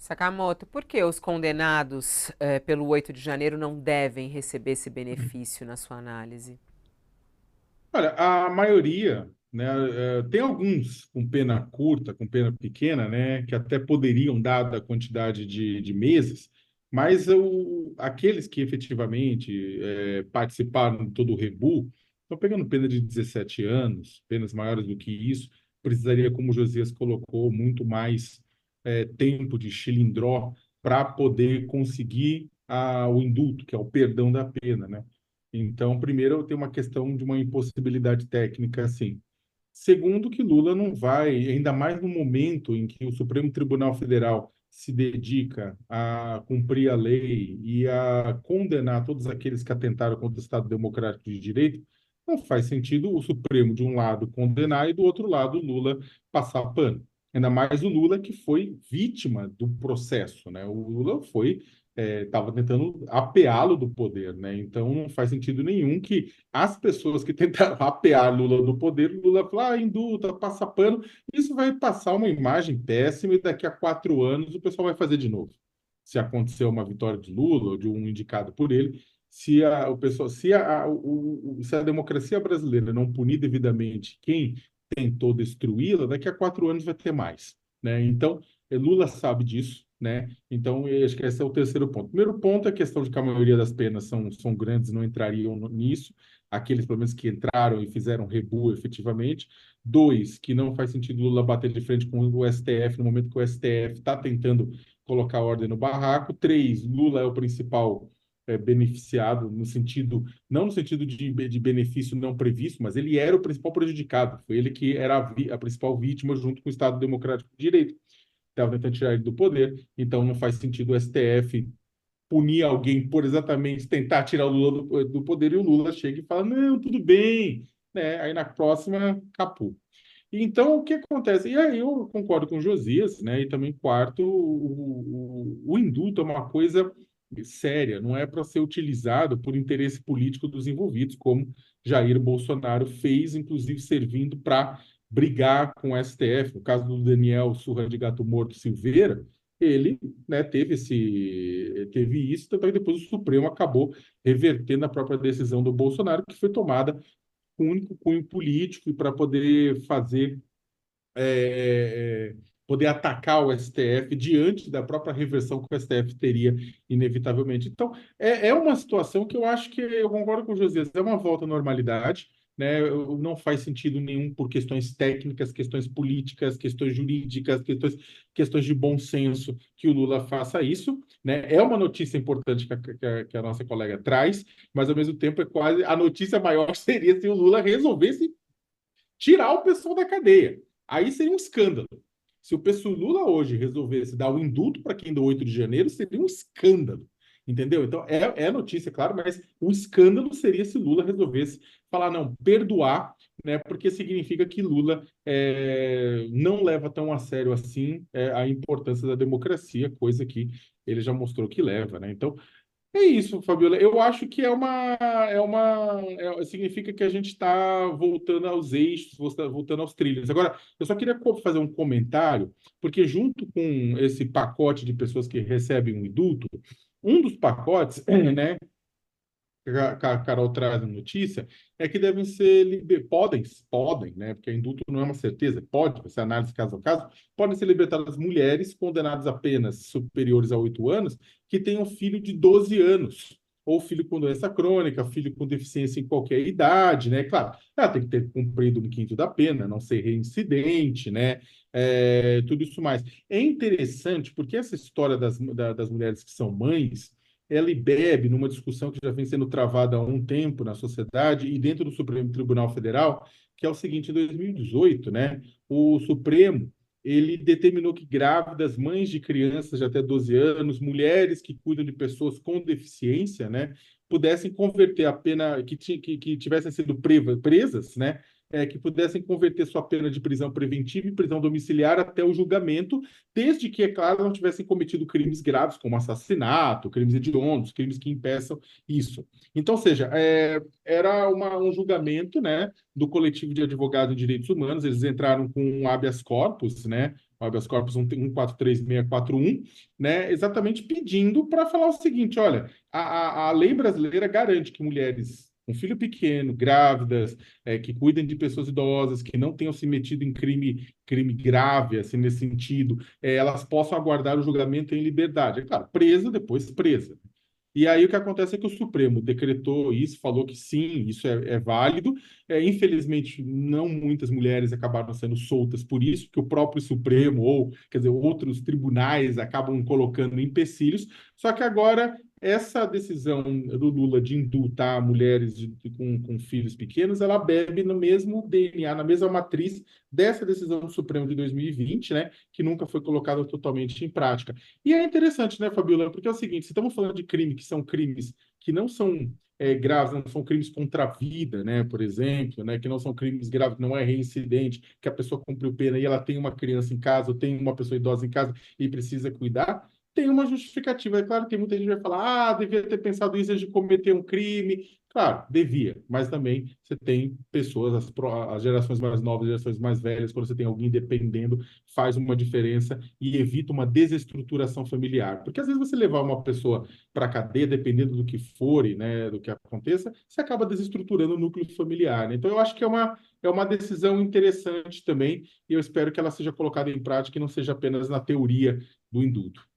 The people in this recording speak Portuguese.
Sakamoto, por que os condenados pelo 8 de janeiro não devem receber esse benefício na sua análise? Olha, a maioria, né, tem alguns com pena curta, com pena pequena, né, que até poderiam, dada a quantidade de meses, mas aqueles que efetivamente participaram de todo o rebu estão pegando pena de 17 anos, penas maiores do que isso, precisaria, como o Josias colocou, muito mais tempo de chilindró para poder conseguir o indulto, que é o perdão da pena, né? Então, primeiro, tem uma questão de uma impossibilidade técnica, assim. Segundo, que Lula não vai, ainda mais no momento em que o Supremo Tribunal Federal se dedica a cumprir a lei e a condenar todos aqueles que atentaram contra o Estado Democrático de Direito, não faz sentido o Supremo, de um lado, condenar e, do outro lado, Lula passar pano. Ainda mais o Lula, que foi vítima do processo, né? O Lula foi estava tentando apeá-lo do poder, né? Então não faz sentido nenhum que as pessoas que tentaram apear Lula do poder, Lula fala, indulta, passa pano, isso vai passar uma imagem péssima e daqui a 4 anos o pessoal vai fazer de novo. Se acontecer uma vitória de Lula ou de um indicado por ele, se a, o pessoal, se se a democracia brasileira não punir devidamente quem tentou destruí-la, daqui a 4 anos vai ter mais, né? Então, Lula sabe disso, né? Então, eu acho que esse é o terceiro ponto. Primeiro ponto é a questão de que a maioria das penas são grandes, não entrariam nisso. Aqueles, pelo menos, que entraram e fizeram rebu efetivamente. Dois, que não faz sentido Lula bater de frente com o STF no momento que o STF está tentando colocar ordem no barraco. Três, Lula é o principal beneficiado no sentido, não no sentido de benefício não previsto, mas ele era o principal prejudicado. Foi ele que era a principal vítima junto com o Estado Democrático de Direito, estava tentando tirar ele do poder, então não faz sentido o STF punir alguém por exatamente tentar tirar o Lula do poder, e o Lula chega e fala, não, tudo bem, né? Aí na próxima, capô. Então, o que acontece? E aí eu concordo com o Josias, né? E também, quarto, o indulto é uma coisa séria, não é para ser utilizado por interesse político dos envolvidos, como Jair Bolsonaro fez, inclusive servindo para brigar com o STF. No caso do Daniel Surra de Gato Morto Silveira, ele, né, teve isso, tanto é que depois o Supremo acabou revertendo a própria decisão do Bolsonaro, que foi tomada com um único cunho político e para poder poder atacar o STF diante da própria reversão que o STF teria inevitavelmente. Então, é uma situação que eu acho que eu concordo com o Josias, é uma volta à normalidade, né? Não faz sentido nenhum por questões técnicas, questões políticas, questões jurídicas, questões de bom senso que o Lula faça isso, né? É uma notícia importante que a nossa colega traz, mas ao mesmo tempo é quase a notícia maior seria se o Lula resolvesse tirar o pessoal da cadeia. Aí seria um escândalo. Se o pessoal Lula hoje resolvesse dar o indulto para quem do 8 de janeiro, seria um escândalo. Entendeu? Então, é notícia, claro, mas o escândalo seria se Lula resolvesse falar, não, perdoar, né? Porque significa que Lula não leva tão a sério assim a importância da democracia, coisa que ele já mostrou que leva, né? Então, é isso, Fabiola. Eu acho que significa que a gente está voltando aos eixos, voltando aos trilhos. Agora, eu só queria fazer um comentário, porque junto com esse pacote de pessoas que recebem um indulto, um dos pacotes, né, que a Carol traz na notícia, é que devem ser podem, né, porque indulto não é uma certeza, pode, essa análise caso a caso, podem ser libertadas mulheres condenadas a penas superiores a 8 anos que tenham filho de 12 anos, ou filho com doença crônica, filho com deficiência em qualquer idade, né? Claro, ela tem que ter cumprido um quinto da pena, não ser reincidente, né? Tudo isso mais. É interessante porque essa história das mulheres que são mães ela bebe numa discussão que já vem sendo travada há um tempo na sociedade e dentro do Supremo Tribunal Federal, que é o seguinte, em 2018, né, o Supremo ele determinou que grávidas, mães de crianças de até 12 anos, mulheres que cuidam de pessoas com deficiência, né, pudessem converter a pena, que tivessem sido presas, né, que pudessem converter sua pena de prisão preventiva em prisão domiciliar até o julgamento, desde que, é claro, não tivessem cometido crimes graves, como assassinato, crimes hediondos, crimes que impeçam isso. Então, ou seja, era um julgamento, né, do coletivo de advogados em direitos humanos, eles entraram com um habeas corpus, né, o habeas corpus 143641, né, exatamente pedindo para falar o seguinte: olha, a lei brasileira garante que mulheres com filho pequeno, grávidas, que cuidem de pessoas idosas, que não tenham se metido em crime grave, assim, nesse sentido, elas possam aguardar o julgamento em liberdade. É claro, presa, depois presa. E aí o que acontece é que o Supremo decretou isso, falou que sim, isso é válido. Infelizmente, não muitas mulheres acabaram sendo soltas por isso, que o próprio Supremo, ou, quer dizer, outros tribunais acabam colocando empecilhos. Só que agora, essa decisão do Lula de indultar mulheres com filhos pequenos, ela bebe no mesmo DNA, na mesma matriz dessa decisão do Supremo de 2020, né, que nunca foi colocada totalmente em prática. E é interessante, né, Fabiola? Porque é o seguinte: se estamos falando de crime que são crimes que não são graves, não são crimes contra a vida, né, por exemplo, né, que não são crimes graves, não é reincidente, que a pessoa cumpriu pena e ela tem uma criança em casa, ou tem uma pessoa idosa em casa e precisa cuidar, tem uma justificativa. É claro que muita gente vai falar, devia ter pensado isso antes de cometer um crime. Claro, devia, mas também você tem pessoas, as gerações mais novas, as gerações mais velhas, quando você tem alguém dependendo, faz uma diferença e evita uma desestruturação familiar. Porque às vezes você levar uma pessoa para a cadeia, dependendo do que for, né, do que aconteça, você acaba desestruturando o núcleo familiar, né? Então eu acho que é uma decisão interessante também, e eu espero que ela seja colocada em prática e não seja apenas na teoria do indulto.